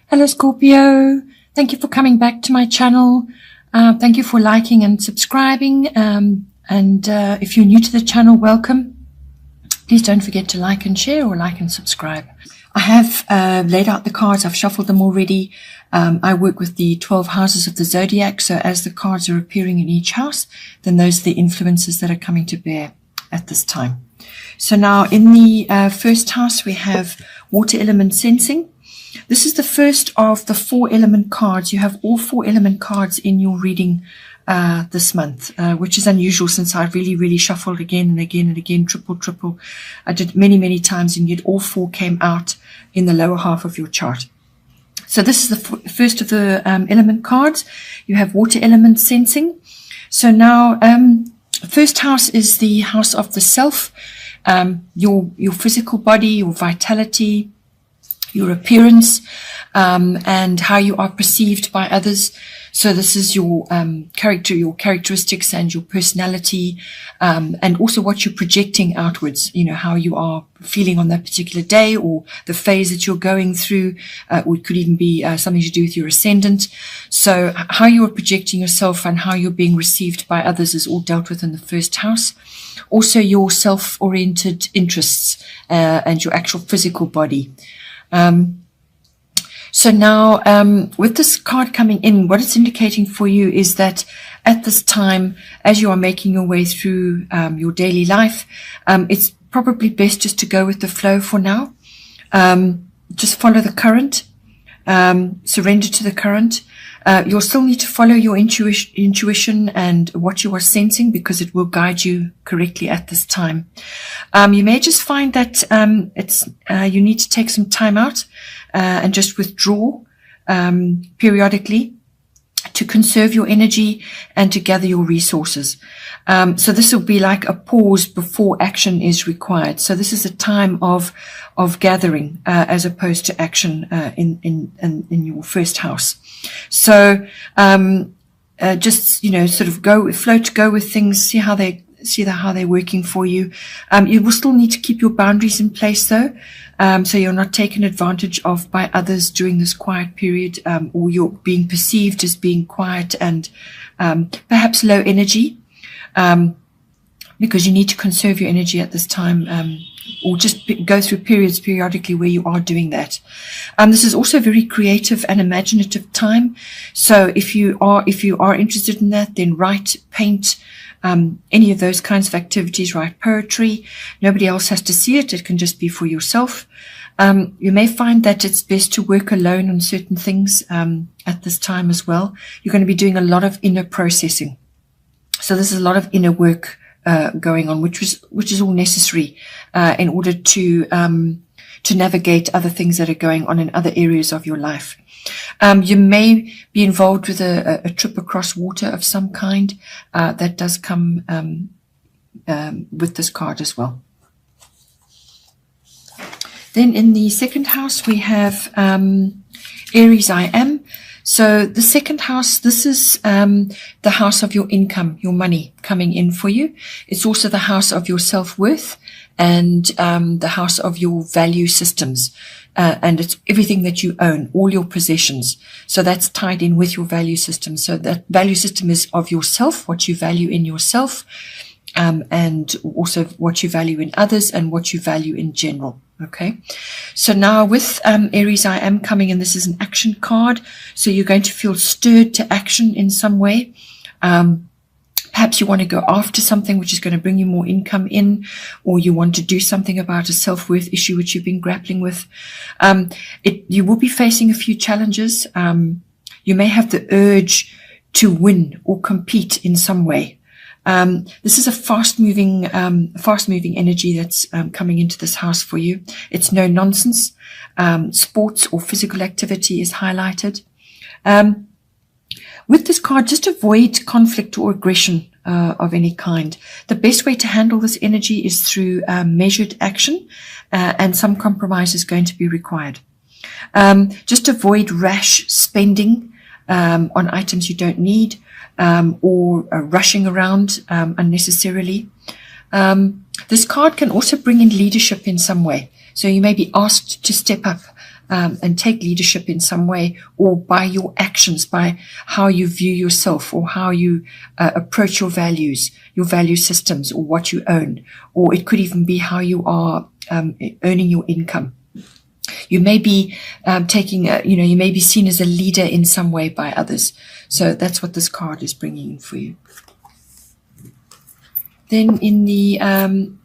Hello Scorpio, thank you for coming back to my channel. Thank you for liking and subscribing, and if you're new to the channel, welcome. Please don't forget to like and share, or like and subscribe. I have laid out the cards, I've shuffled them already. I work with the 12 houses of the zodiac, so as the cards are appearing in each house, then those are the influences that are coming to bear at this time. So now in the first house we have water element sensing. This is the first of the 4 element cards. You have all 4 element cards in your reading this month, which is unusual since I really shuffled again and again and again, triple. I did many times, and yet all 4 came out in the lower half of your chart. So this is the first of the element cards. You have water element sensing. So now first house is the house of the self, your physical body, your vitality, your appearance, and how you are perceived by others. So this is your character, your characteristics and your personality, and also what you're projecting outwards, you know, how you are feeling on that particular day, or the phase that you're going through, or it could even be something to do with your ascendant. So how you are projecting yourself and how you're being received by others is all dealt with in the first house. Also your self-oriented interests and your actual physical body. So now with this card coming in, what it's indicating for you is that at this time, as you are making your way through your daily life, it's probably best just to go with the flow for now. Just follow the current, surrender to the current. You'll still need to follow your intuition and what you are sensing, because it will guide you correctly at this time. You may just find that you need to take some time out and just withdraw periodically to conserve your energy and to gather your resources. So this will be like a pause before action is required. So this is a time of gathering as opposed to action in your first house. So just, you know, sort of go with things, see how they're working for you. You will still need to keep your boundaries in place though, so you're not taken advantage of by others during this quiet period, or you're being perceived as being quiet and perhaps low energy, because you need to conserve your energy at this time, or just go through periods periodically where you are doing that. This is also a very creative and imaginative time. So if you are interested in that, then write, paint, any of those kinds of activities, write poetry. Nobody else has to see it. It can just be for yourself. You may find that it's best to work alone on certain things at this time as well. You're going to be doing a lot of inner processing. So there's a lot of inner work going on, which is all necessary in order to navigate other things that are going on in other areas of your life. You may be involved with a trip across water of some kind. That does come with this card as well. Then in the second house we have Aries I am. So the second house, this is the house of your income, your money coming in for you. It's also the house of your self-worth and the house of your value systems. And it's everything that you own, all your possessions. So that's tied in with your value system. So that value system is of yourself, what you value in yourself, and also what you value in others and what you value in general. Okay. So now with Aries I am coming in, this is an action card. So you're going to feel stirred to action in some way. Perhaps you want to go after something which is going to bring you more income in, or you want to do something about a self-worth issue which you've been grappling with. You will be facing a few challenges. You may have the urge to win or compete in some way. This is a fast-moving energy that's coming into this house for you. It's no nonsense. Sports or physical activity is highlighted. With this card, just avoid conflict or aggression of any kind. The best way to handle this energy is through measured action, and some compromise is going to be required. Just avoid rash spending on items you don't need, or rushing around unnecessarily. This card can also bring in leadership in some way. So you may be asked to step up and take leadership in some way, or by your actions, by how you view yourself, or how you approach your values, your value systems, or what you own. Or it could even be how you are earning your income. You may be you may be seen as a leader in some way by others. So that's what this card is bringing in for you. Then in the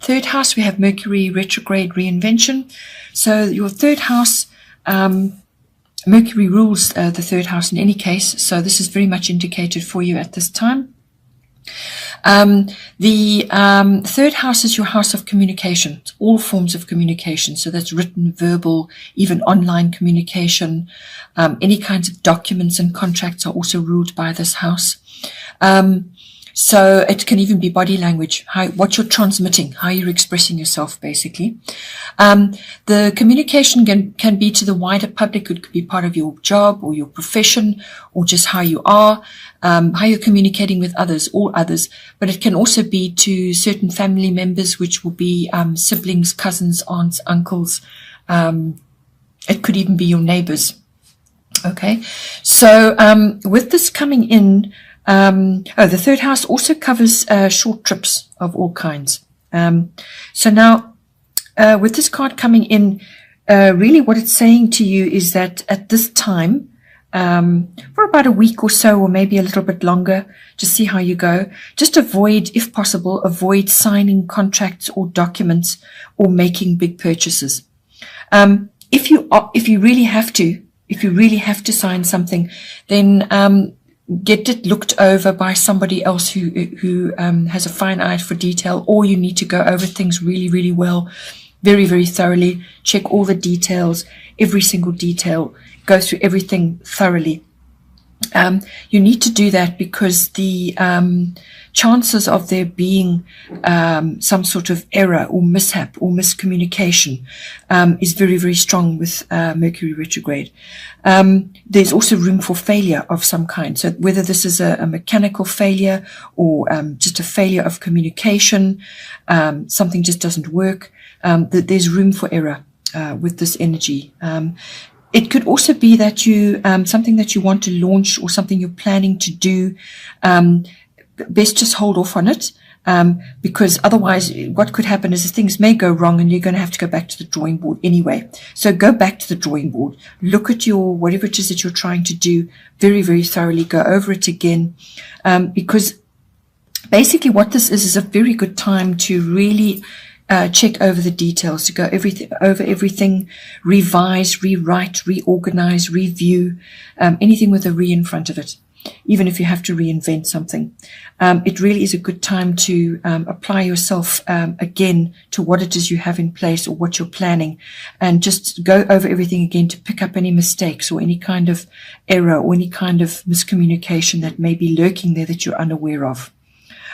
third house, we have Mercury retrograde reinvention. So your third house, Mercury rules the third house in any case. So this is very much indicated for you at this time. The third house is your house of communication, all forms of communication. So that's written, verbal, even online communication. Any kinds of documents and contracts are also ruled by this house. So it can even be body language, what you're transmitting, how you're expressing yourself, basically. The communication can be to the wider public. It could be part of your job or your profession, or just how you are, how you're communicating with others, all others. But it can also be to certain family members, which will be siblings, cousins, aunts, uncles. It could even be your neighbors. Okay, so with this coming in, the third house also covers short trips of all kinds. So now, with this card coming in, really what it's saying to you is that at this time, for about a week or so, or maybe a little bit longer, just see how you go. Just avoid, if possible, avoid signing contracts or documents or making big purchases. If you really have to sign something, then get it looked over by somebody else who has a fine eye for detail, or you need to go over things really, really well, very, very thoroughly, check all the details, every single detail, go through everything thoroughly. You need to do that because the chances of there being some sort of error or mishap or miscommunication is very, very strong with Mercury retrograde. There's also room for failure of some kind. So whether this is a mechanical failure or just a failure of communication, something just doesn't work, there's room for error with this energy. It could also be that you something that you want to launch or something you're planning to do, best just hold off on it, because otherwise what could happen is things may go wrong and you're going to have to go back to the drawing board anyway. So go back to the drawing board, look at your whatever it is that you're trying to do very, very thoroughly, go over it again, because basically what this is a very good time to really check over the details, to go over everything, revise, rewrite, reorganize, review, anything with a re in front of it, even if you have to reinvent something. It really is a good time to apply yourself again to what it is you have in place or what you're planning, and just go over everything again to pick up any mistakes or any kind of error or any kind of miscommunication that may be lurking there that you're unaware of.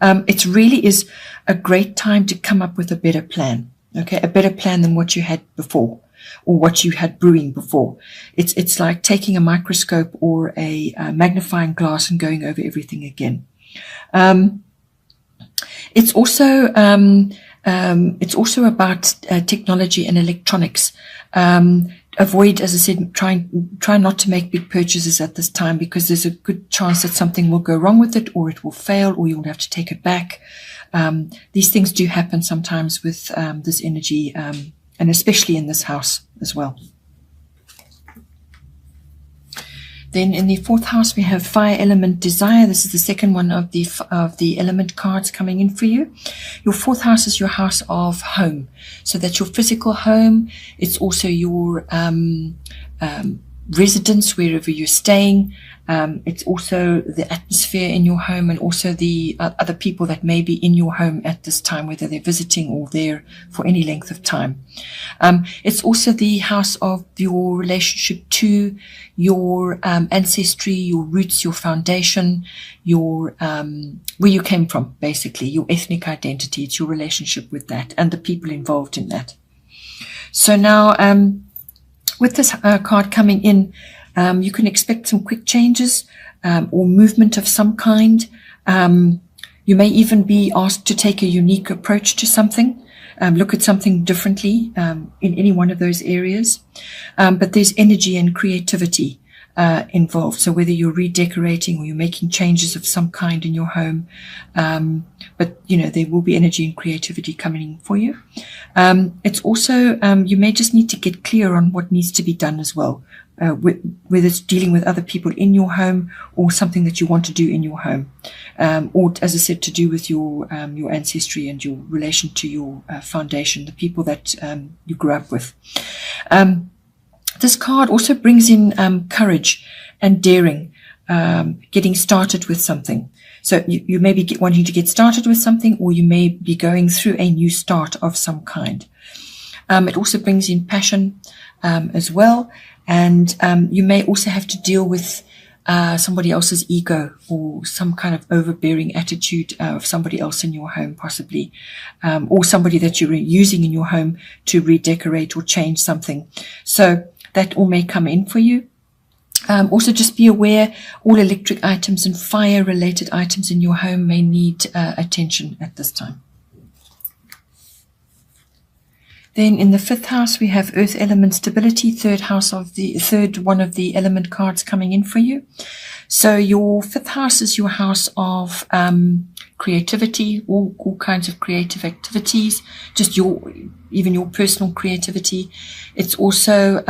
It really is a great time to come up with a better plan, okay? A better plan than what you had before or what you had brewing before. It's like taking a microscope or a magnifying glass and going over everything again. It's also about technology and electronics. Avoid, as I said, try not to make big purchases at this time, because there's a good chance that something will go wrong with it, or it will fail, or you'll have to take it back. These things do happen sometimes with this energy, and especially in this house as well. Then in the fourth house, we have fire element desire. This is the second one of the element cards coming in for you. Your fourth house is your house of home. So that's your physical home. It's also your residence, wherever you're staying. It's also the atmosphere in your home, and also the other people that may be in your home at this time, whether they're visiting or there for any length of time. It's also the house of your relationship to your ancestry, your roots, your foundation, your where you came from, basically, your ethnic identity. It's your relationship with that and the people involved in that. So now, with this card coming in, you can expect some quick changes or movement of some kind. You may even be asked to take a unique approach to something. look at something differently in any one of those areas. But there's energy and creativity involved. So whether you're redecorating or you're making changes of some kind in your home, but there will be energy and creativity coming in for you. It's also, you may just need to get clear on what needs to be done as well, whether it's dealing with other people in your home or something that you want to do in your home, or, as I said, to do with your ancestry and your relation to your foundation, the people that you grew up with. This card also brings in courage and daring, getting started with something. So you may be wanting to get started with something, or you may be going through a new start of some kind. It also brings in passion as well, and you may also have to deal with somebody else's ego or some kind of overbearing attitude of somebody else in your home, possibly, or somebody that you're using in your home to redecorate or change something. So that all may come in for you. Also, just be aware all electric items and fire-related items in your home may need attention at this time. Then in the 5th house, we have Earth element stability, third one of the element cards coming in for you. So your 5th house is your house of creativity, all kinds of creative activities, just even your personal creativity. It's also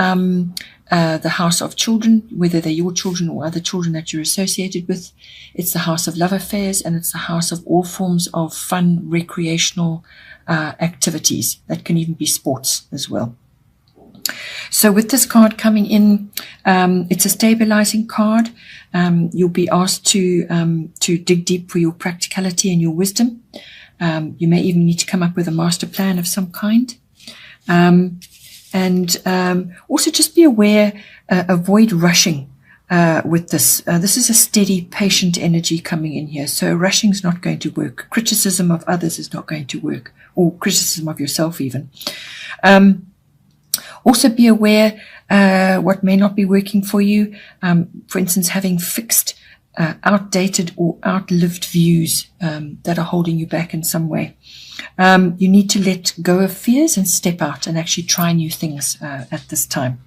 the house of children, whether they're your children or other children that you're associated with. It's the house of love affairs, and it's the house of all forms of fun, recreational activities. That can even be sports as well. So with this card coming in, it's a stabilizing card. You'll be asked to dig deep for your practicality and your wisdom. You may even need to come up with a master plan of some kind. And also just be aware, avoid rushing with this. This is a steady, patient energy coming in here. So rushing is not going to work. Criticism of others is not going to work, or criticism of yourself even. Also be aware what may not be working for you. For instance, having fixed, outdated or outlived views that are holding you back in some way. You need to let go of fears and step out and actually try new things at this time.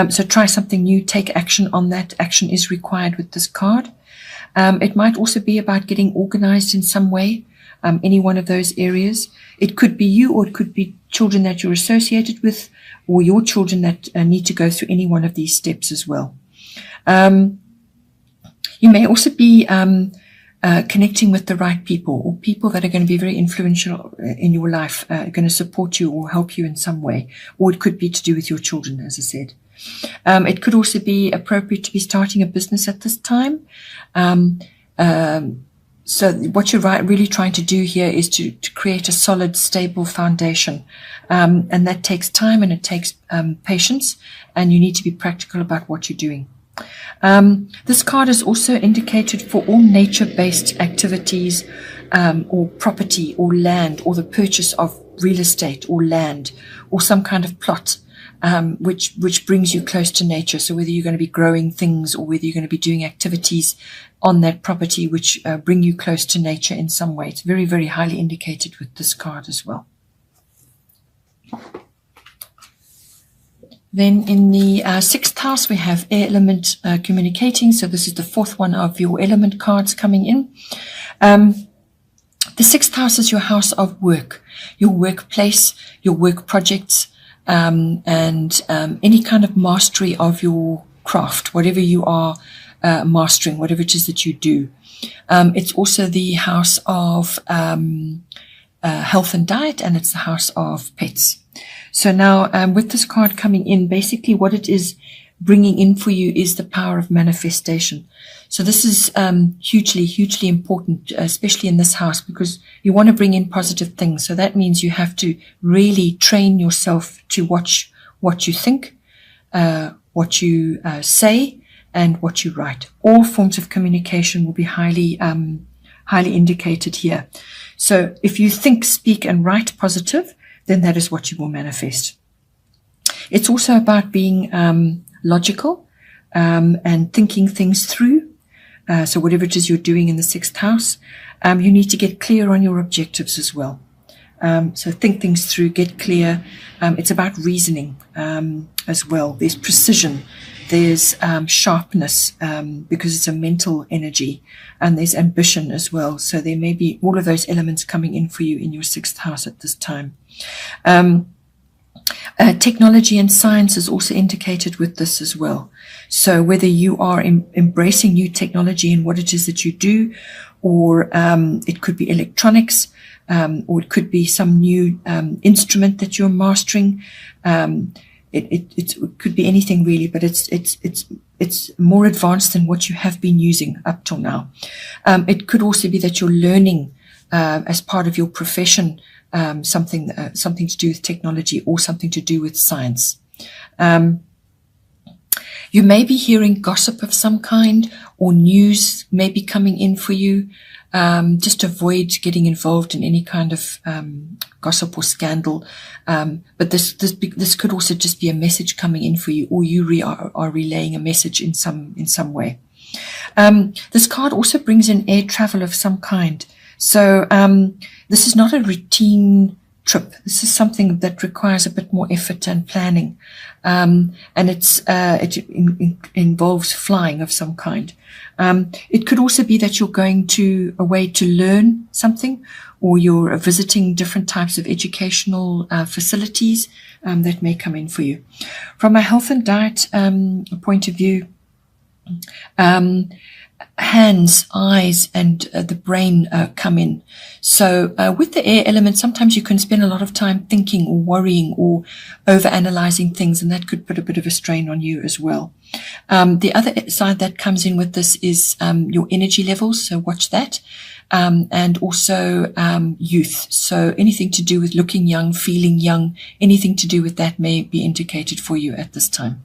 So try something new, take action on that. Action is required with this card. It might also be about getting organized in some way, any one of those areas. It could be you, or it could be children that you're associated with, or your children that need to go through any one of these steps as well. You may also be connecting with the right people, or people that are going to be very influential in your life, going to support you or help you in some way. Or it could be to do with your children, as I said. It could also be appropriate to be starting a business at this time. So what you're really trying to do here is to create a solid, stable foundation. And that takes time, and it takes patience, and you need to be practical about what you're doing. This card is also indicated for all nature-based activities, or property or land, or the purchase of real estate or land, or some kind of plot, which brings you close to nature. So whether you're going to be growing things, or whether you're going to be doing activities on that property which bring you close to nature in some way. It's very, very highly indicated with this card as well. Then in the 6th house, we have air element communicating. So this is the 4th one of your element cards coming in. The 6th house is your house of work, your workplace, your work projects, and any kind of mastery of your craft, whatever you are mastering, whatever it is that you do. It's also the house of health and diet, and it's the house of pets. So now with this card coming in, basically what it is bringing in for you is the power of manifestation. So this is hugely, hugely important, especially in this house, because you want to bring in positive things. So that means you have to really train yourself to watch what you think, what you say, and what you write. All forms of communication will be highly indicated here. So if you think, speak, and write positive, then that is what you will manifest. It's also about being logical and thinking things through. So whatever it is you're doing in the 6th house, you need to get clear on your objectives as well. So think things through, get clear. It's about reasoning as well. There's precision. There's sharpness because it's a mental energy, and there's ambition as well. So there may be all of those elements coming in for you in your 6th house at this time. Technology and science is also indicated with this as well. So whether you are embracing new technology in what it is that you do, or it could be electronics, or it could be some new instrument that you're mastering. It could be anything really, but it's more advanced than what you have been using up till now. It could also be that you're learning as part of your profession something to do with technology or something to do with science. You may be hearing gossip of some kind, or news may be coming in for you. Just avoid getting involved in any kind of gossip or scandal. But this could also just be a message coming in for you, or you are relaying a message in some way. This card also brings in air travel of some kind. So this is not a routine trip. This is something that requires a bit more effort and planning, and it involves flying of some kind. It could also be that you're going away to learn something, or you're visiting different types of educational facilities that may come in for you. From a health and diet point of view, hands, eyes, and the brain come in. So with the air element, sometimes you can spend a lot of time thinking or worrying or over-analyzing things, and that could put a bit of a strain on you as well. The other side that comes in with this is your energy levels, so watch that. And also youth. So anything to do with looking young, feeling young, anything to do with that may be indicated for you at this time.